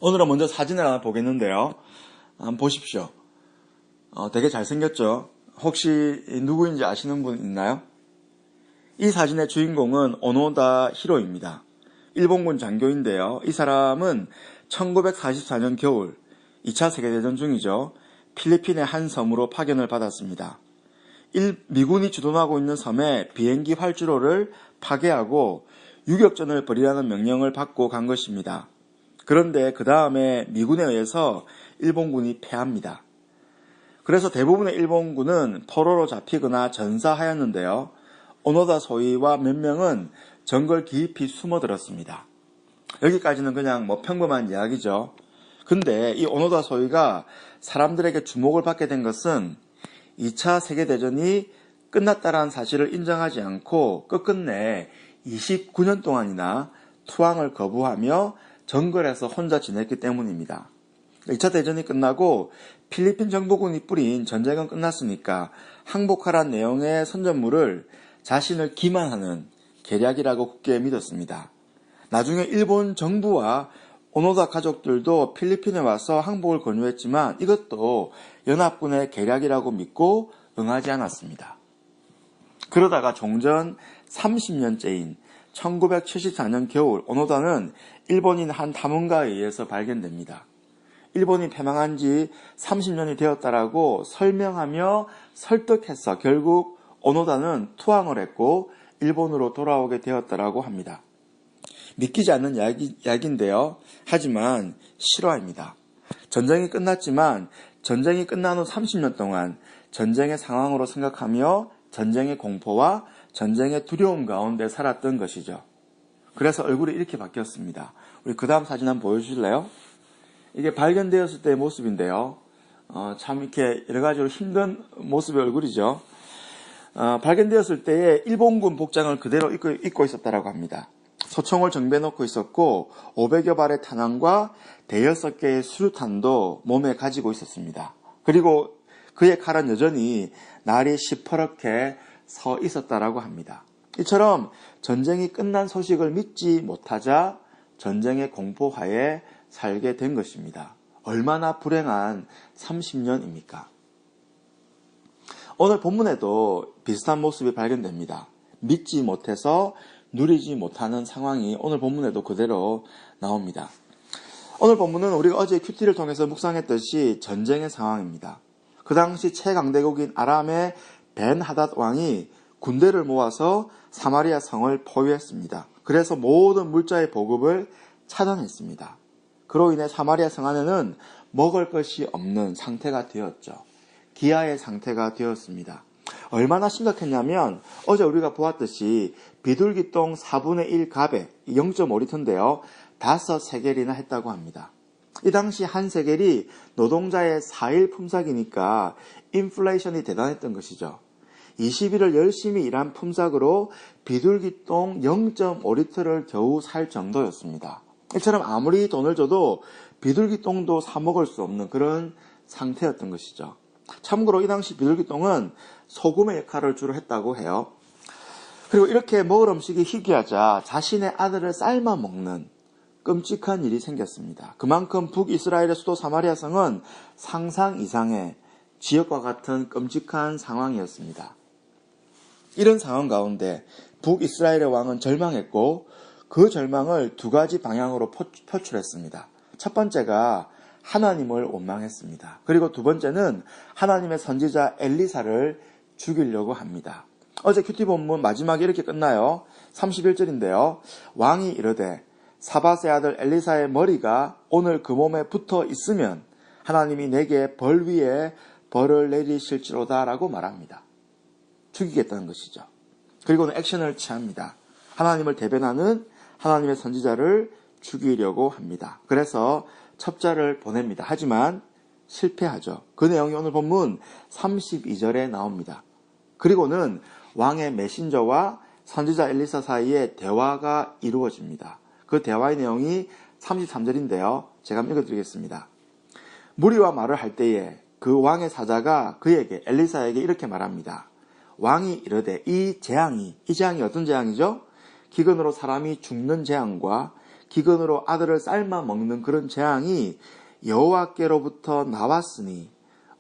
오늘은 먼저 사진을 하나 보겠는데요. 한번 보십시오. 되게 잘생겼죠? 혹시 누구인지 아시는 분 있나요? 이 사진의 주인공은 오노다 히로입니다. 일본군 장교인데요. 이 사람은 1944년 겨울 2차 세계대전 중이죠. 필리핀의 한 섬으로 파견을 받았습니다. 미군이 주둔하고 있는 섬에 비행기 활주로를 파괴하고 유격전을 벌이라는 명령을 받고 간 것입니다. 그런데 그 다음에 미군에 의해서 일본군이 패합니다. 그래서 대부분의 일본군은 포로로 잡히거나 전사하였는데요. 오노다 소위와 몇 명은 정글 깊이 숨어들었습니다. 여기까지는 그냥 평범한 이야기죠. 근데 이 오노다 소위가 사람들에게 주목을 받게 된 것은 2차 세계대전이 끝났다라는 사실을 인정하지 않고 끝끝내 29년 동안이나 투항을 거부하며 정글에서 혼자 지냈기 때문입니다. 2차 대전이 끝나고 필리핀 정부군이 뿌린 전쟁은 끝났으니까 항복하란 내용의 선전물을 자신을 기만하는 계략이라고 굳게 믿었습니다. 나중에 일본 정부와 오노다 가족들도 필리핀에 와서 항복을 권유했지만 이것도 연합군의 계략이라고 믿고 응하지 않았습니다. 그러다가 종전 30년째인 1974년 겨울 오노다는 일본인 한 탐험가에 의해서 발견됩니다. 일본이 패망한 지 30년이 되었다라고 설명하며 설득해서 결국 오노다는 투항을 했고 일본으로 돌아오게 되었다라고 합니다. 믿기지 않는 이야기인데요. 하지만 실화입니다. 전쟁이 끝났지만 전쟁이 끝난 후 30년 동안 전쟁의 상황으로 생각하며 전쟁의 공포와 전쟁의 두려움 가운데 살았던 것이죠. 그래서 얼굴이 이렇게 바뀌었습니다. 우리 그 다음 사진 한번 보여주실래요? 이게 발견되었을 때의 모습인데요. 참 이렇게 여러 가지로 힘든 모습의 얼굴이죠. 발견되었을 때에 일본군 복장을 그대로 입고 있었다고 합니다. 소총을 정비해놓고 있었고 500여 발의 탄환과 대여섯 개의 수류탄도 몸에 가지고 있었습니다. 그리고 그의 칼은 여전히 날이 시퍼렇게 서 있었다고 합니다. 이처럼 전쟁이 끝난 소식을 믿지 못하자 전쟁의 공포하에 살게 된 것입니다. 얼마나 불행한 30년입니까? 오늘 본문에도 비슷한 모습이 발견됩니다. 믿지 못해서 누리지 못하는 상황이 오늘 본문에도 그대로 나옵니다. 오늘 본문은 우리가 어제 큐티를 통해서 묵상했듯이 전쟁의 상황입니다. 그 당시 최강대국인 아람의 벤 하닷 왕이 군대를 모아서 사마리아 성을 포위했습니다. 그래서 모든 물자의 보급을 차단했습니다. 그로 인해 사마리아 성 안에는 먹을 것이 없는 상태가 되었죠. 기아의 상태가 되었습니다. 얼마나 심각했냐면 어제 우리가 보았듯이 비둘기똥 4분의 1 갑에 0.5리터인데요. 5세겔이나 했다고 합니다. 이 당시 한 세겔이 노동자의 4일 품삯이니까 인플레이션이 대단했던 것이죠. 20일을 열심히 일한 품삯으로 비둘기똥 0.5리터를 겨우 살 정도였습니다. 이처럼 아무리 돈을 줘도 비둘기똥도 사 먹을 수 없는 그런 상태였던 것이죠. 참고로 이 당시 비둘기똥은 소금의 역할을 주로 했다고 해요. 그리고 이렇게 먹을 음식이 희귀하자 자신의 아들을 삶아 먹는 끔찍한 일이 생겼습니다. 그만큼 북이스라엘의 수도 사마리아 성은 상상 이상의 지역과 같은 끔찍한 상황이었습니다. 이런 상황 가운데 북이스라엘의 왕은 절망했고 그 절망을 두 가지 방향으로 표출했습니다. 첫 번째가 하나님을 원망했습니다. 그리고 두 번째는 하나님의 선지자 엘리사를 죽이려고 합니다. 어제 큐티 본문 마지막에 이렇게 끝나요. 31절인데요. 왕이 이르되 사밧의 아들 엘리사의 머리가 오늘 그 몸에 붙어 있으면 하나님이 내게 벌 위에 벌을 내리실지로다 라고 말합니다. 죽이겠다는 것이죠. 그리고는 액션을 취합니다. 하나님을 대변하는 하나님의 선지자를 죽이려고 합니다. 그래서 첩자를 보냅니다. 하지만 실패하죠. 그 내용이 오늘 본문 32절에 나옵니다. 그리고는 왕의 메신저와 선지자 엘리사 사이에 대화가 이루어집니다. 그 대화의 내용이 33절인데요. 제가 한번 읽어드리겠습니다. 무리와 말을 할 때에 그 왕의 사자가 그에게 엘리사에게 이렇게 말합니다. 왕이 이르되 이 재앙이 어떤 재앙이죠? 기근으로 사람이 죽는 재앙과 기근으로 아들을 삶아 먹는 그런 재앙이 여호와께로부터 나왔으니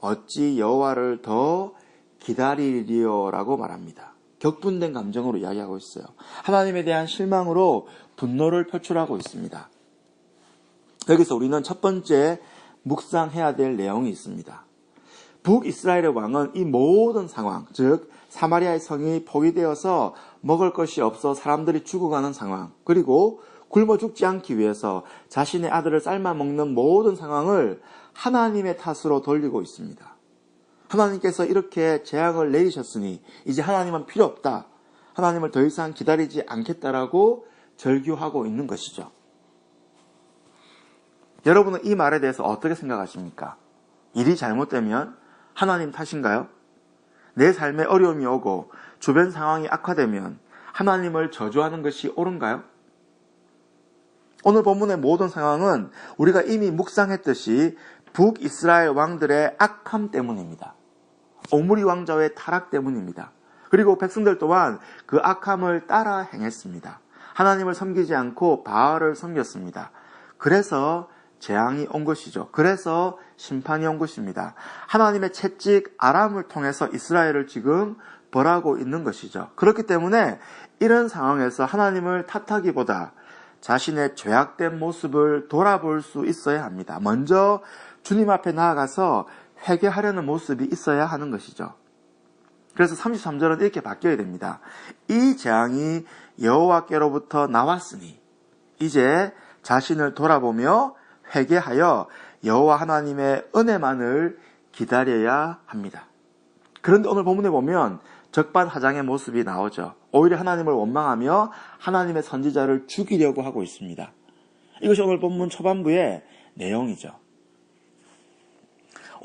어찌 여호와를 더 기다리리요라고 말합니다. 격분된 감정으로 이야기하고 있어요. 하나님에 대한 실망으로 분노를 표출하고 있습니다. 여기서 우리는 첫 번째 묵상해야 될 내용이 있습니다. 북이스라엘의 왕은 이 모든 상황, 즉 사마리아의 성이 포위되어서 먹을 것이 없어 사람들이 죽어가는 상황, 그리고 굶어 죽지 않기 위해서 자신의 아들을 삶아 먹는 모든 상황을 하나님의 탓으로 돌리고 있습니다. 하나님께서 이렇게 재앙을 내리셨으니 이제 하나님은 필요 없다. 하나님을 더 이상 기다리지 않겠다라고 절규하고 있는 것이죠. 여러분은 이 말에 대해서 어떻게 생각하십니까? 일이 잘못되면 하나님 탓인가요? 내 삶에 어려움이 오고 주변 상황이 악화되면 하나님을 저주하는 것이 옳은가요? 오늘 본문의 모든 상황은 우리가 이미 묵상했듯이 북이스라엘 왕들의 악함 때문입니다. 오므리 왕자의 타락 때문입니다. 그리고 백성들 또한 그 악함을 따라 행했습니다. 하나님을 섬기지 않고 바알을 섬겼습니다. 그래서 재앙이 온 것이죠. 그래서 심판이 온 것입니다. 하나님의 채찍 아람을 통해서 이스라엘을 지금 벌하고 있는 것이죠. 그렇기 때문에 이런 상황에서 하나님을 탓하기보다 자신의 죄악된 모습을 돌아볼 수 있어야 합니다. 먼저 주님 앞에 나아가서 회개하려는 모습이 있어야 하는 것이죠. 그래서 33절은 이렇게 바뀌어야 됩니다. 이 재앙이 여호와께로부터 나왔으니 이제 자신을 돌아보며 회개하여 여호와 하나님의 은혜만을 기다려야 합니다. 그런데 오늘 본문에 보면 적반하장의 모습이 나오죠. 오히려 하나님을 원망하며 하나님의 선지자를 죽이려고 하고 있습니다. 이것이 오늘 본문 초반부의 내용이죠.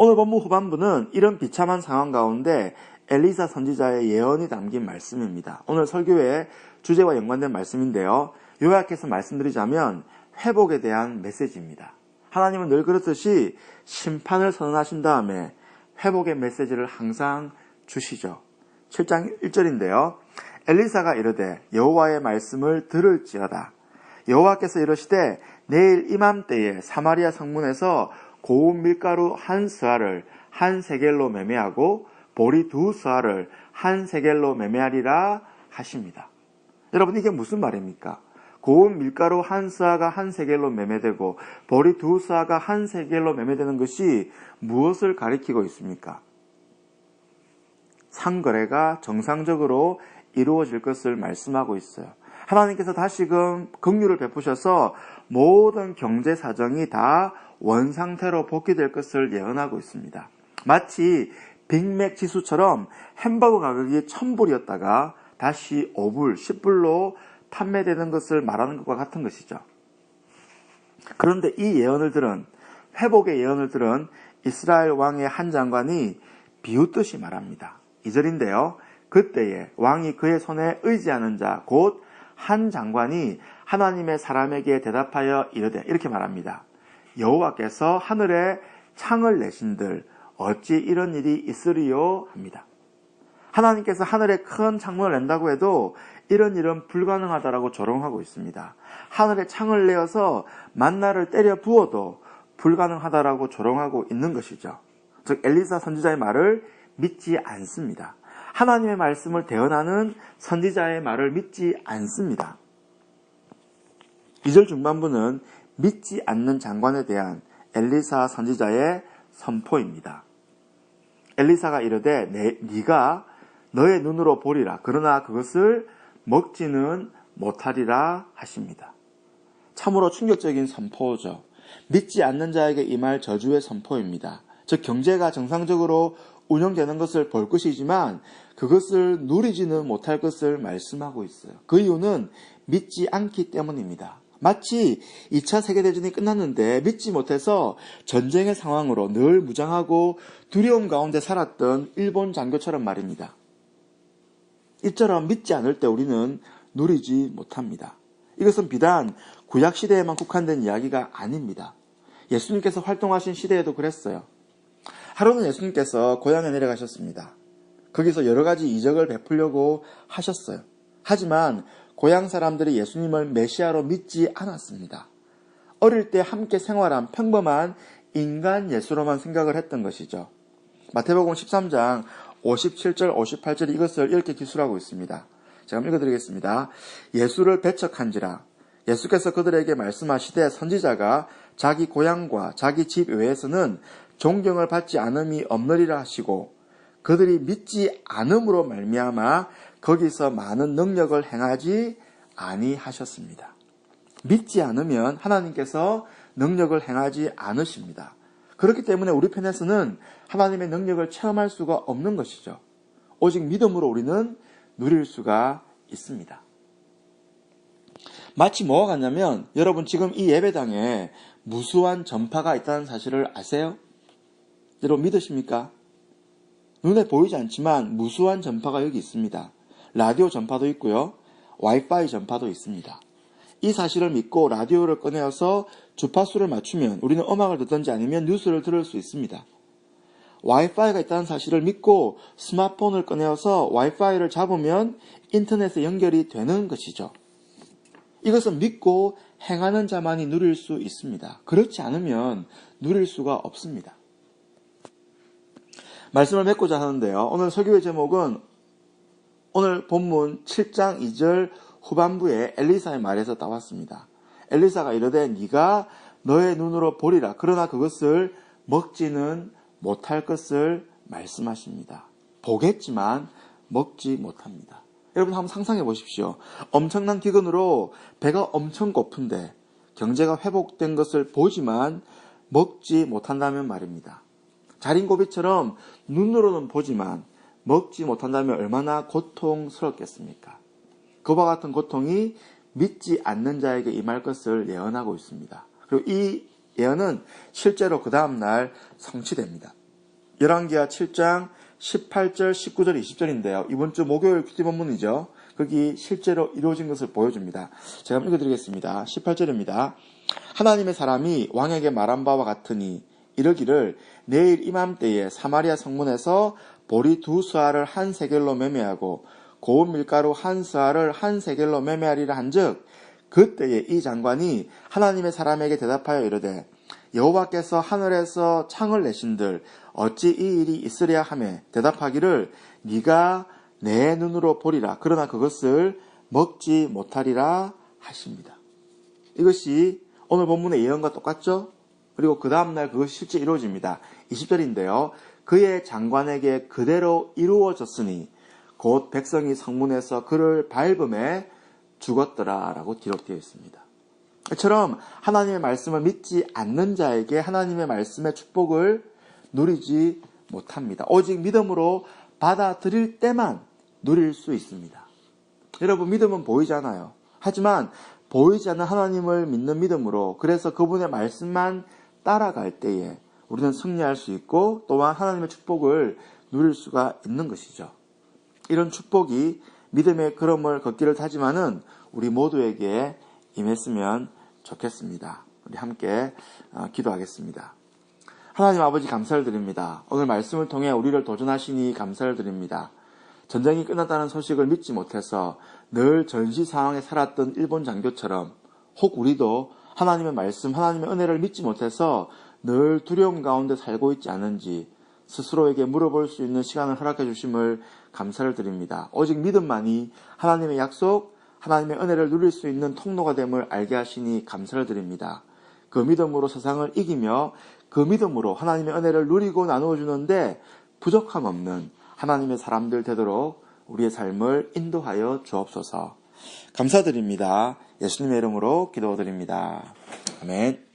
오늘 본문 후반부는 이런 비참한 상황 가운데 엘리사 선지자의 예언이 담긴 말씀입니다. 오늘 설교의 주제와 연관된 말씀인데요. 요약해서 말씀드리자면 회복에 대한 메시지입니다. 하나님은 늘 그렇듯이 심판을 선언하신 다음에 회복의 메시지를 항상 주시죠. 7장 1절인데요. 엘리사가 이르되 여호와의 말씀을 들을지어다. 여호와께서 이르시되 내일 이맘때에 사마리아 성문에서 고운 밀가루 한 스아를 한 세겔로 매매하고 보리 두 스아를 한 세겔로 매매하리라 하십니다. 여러분, 이게 무슨 말입니까? 고운 밀가루 한 스아가 한 세겔로 매매되고 보리 두 스아가 한 세겔로 매매되는 것이 무엇을 가리키고 있습니까? 상거래가 정상적으로 이루어질 것을 말씀하고 있어요. 하나님께서 다시금 긍휼을 베푸셔서 모든 경제 사정이 다 원상태로 복귀될 것을 예언하고 있습니다. 마치 빅맥 지수처럼 햄버거 가격이 1,000불이었다가 다시 5불, 10불로 판매되는 것을 말하는 것과 같은 것이죠. 그런데 이 예언을 들은, 회복의 예언을 들은 이스라엘 왕의 한 장관이 비웃듯이 말합니다. 2절인데요. 그때에 왕이 그의 손에 의지하는 자, 곧 한 장관이 하나님의 사람에게 대답하여 이르되, 이렇게 말합니다. 여호와께서 하늘에 창을 내신들 어찌 이런 일이 있으리요 합니다. 하나님께서 하늘에 큰 창문을 낸다고 해도 이런 일은 불가능하다라고 조롱하고 있습니다. 하늘에 창을 내어서 만나를 때려 부어도 불가능하다라고 조롱하고 있는 것이죠. 즉 엘리사 선지자의 말을 믿지 않습니다. 하나님의 말씀을 대언하는 선지자의 말을 믿지 않습니다. 2절 중반부는 믿지 않는 장관에 대한 엘리사 선지자의 선포입니다. 엘리사가 이르되 네가 너의 눈으로 보리라. 그러나 그것을 먹지는 못하리라 하십니다. 참으로 충격적인 선포죠. 믿지 않는 자에게 임할 저주의 선포입니다. 즉 경제가 정상적으로 운영되는 것을 볼 것이지만 그것을 누리지는 못할 것을 말씀하고 있어요. 그 이유는 믿지 않기 때문입니다. 마치 2차 세계대전이 끝났는데 믿지 못해서 전쟁의 상황으로 늘 무장하고 두려움 가운데 살았던 일본 장교처럼 말입니다. 이처럼 믿지 않을 때 우리는 누리지 못합니다. 이것은 비단 구약시대에만 국한된 이야기가 아닙니다. 예수님께서 활동하신 시대에도 그랬어요. 하루는 예수님께서 고향에 내려가셨습니다. 거기서 여러 가지 이적을 베풀려고 하셨어요. 하지만 고향 사람들이 예수님을 메시아로 믿지 않았습니다. 어릴 때 함께 생활한 평범한 인간 예수로만 생각을 했던 것이죠. 마태복음 13장 57절 58절 이것을 이렇게 기술하고 있습니다. 제가 한번 읽어드리겠습니다. 예수를 배척한지라 예수께서 그들에게 말씀하시되 선지자가 자기 고향과 자기 집 외에서는 존경을 받지 않음이 없느리라 하시고 그들이 믿지 않음으로 말미암아 거기서 많은 능력을 행하지 아니하셨습니다. 믿지 않으면 하나님께서 능력을 행하지 않으십니다. 그렇기 때문에 우리 편에서는 하나님의 능력을 체험할 수가 없는 것이죠. 오직 믿음으로 우리는 누릴 수가 있습니다. 마치 뭐가 같냐면 여러분 지금 이 예배당에 무수한 전파가 있다는 사실을 아세요? 여러분 믿으십니까? 눈에 보이지 않지만 무수한 전파가 여기 있습니다. 라디오 전파도 있고요. 와이파이 전파도 있습니다. 이 사실을 믿고 라디오를 꺼내어서 주파수를 맞추면 우리는 음악을 듣든지 아니면 뉴스를 들을 수 있습니다. 와이파이가 있다는 사실을 믿고 스마트폰을 꺼내어서 와이파이를 잡으면 인터넷에 연결이 되는 것이죠. 이것은 믿고 행하는 자만이 누릴 수 있습니다. 그렇지 않으면 누릴 수가 없습니다. 말씀을 맺고자 하는데요. 오늘 설교의 제목은 오늘 본문 7장 2절 후반부에 엘리사의 말에서 따왔습니다. 엘리사가 이르되 네가 너의 눈으로 보리라. 그러나 그것을 먹지는 못할 것을 말씀하십니다. 보겠지만 먹지 못합니다. 여러분 한번 상상해 보십시오. 엄청난 기근으로 배가 엄청 고픈데 경제가 회복된 것을 보지만 먹지 못한다면 말입니다. 자린고비처럼 눈으로는 보지만 먹지 못한다면 얼마나 고통스럽겠습니까? 그와 같은 고통이 믿지 않는 자에게 임할 것을 예언하고 있습니다. 그리고 이 예언은 실제로 그 다음날 성취됩니다. 열왕기하 7장 18절, 19절, 20절인데요. 이번 주 목요일 큐티 본문이죠. 거기 실제로 이루어진 것을 보여줍니다. 제가 한번 읽어드리겠습니다. 18절입니다. 하나님의 사람이 왕에게 말한 바와 같으니 이르기를 내일 이맘때에 사마리아 성문에서 보리 2스아를 한 세겔로 매매하고 고운 밀가루 1스아를 한 세겔로 매매하리라 한즉 그때에 이 장관이 하나님의 사람에게 대답하여 이르되 여호와께서 하늘에서 창을 내신들 어찌 이 일이 있으랴 하매 대답하기를 네가 내 눈으로 보리라 그러나 그것을 먹지 못하리라 하십니다. 이것이 오늘 본문의 예언과 똑같죠? 그리고 그 다음날 그것이 실제 이루어집니다. 20절인데요. 그의 장관에게 그대로 이루어졌으니 곧 백성이 성문에서 그를 밟음에 죽었더라 라고 기록되어 있습니다. 이처럼 하나님의 말씀을 믿지 않는 자에게 하나님의 말씀의 축복을 누리지 못합니다. 오직 믿음으로 받아들일 때만 누릴 수 있습니다. 여러분 믿음은 보이잖아요. 하지만 보이지 않는 하나님을 믿는 믿음으로 그래서 그분의 말씀만 따라갈 때에 우리는 승리할 수 있고 또한 하나님의 축복을 누릴 수가 있는 것이죠. 이런 축복이 믿음의 걸음을 걷기를 다짐하는 우리 모두에게 임했으면 좋겠습니다. 우리 함께 기도하겠습니다. 하나님 아버지 감사를 드립니다. 오늘 말씀을 통해 우리를 도전하시니 감사를 드립니다. 전쟁이 끝났다는 소식을 믿지 못해서 늘 전시 상황에 살았던 일본 장교처럼 혹 우리도 하나님의 말씀, 하나님의 은혜를 믿지 못해서 늘 두려움 가운데 살고 있지 않은지 스스로에게 물어볼 수 있는 시간을 허락해 주심을 감사를 드립니다. 오직 믿음만이 하나님의 약속, 하나님의 은혜를 누릴 수 있는 통로가 됨을 알게 하시니 감사를 드립니다. 그 믿음으로 세상을 이기며 그 믿음으로 하나님의 은혜를 누리고 나누어 주는데 부족함 없는 하나님의 사람들 되도록 우리의 삶을 인도하여 주옵소서. 감사드립니다. 예수님의 이름으로 기도드립니다. 아멘.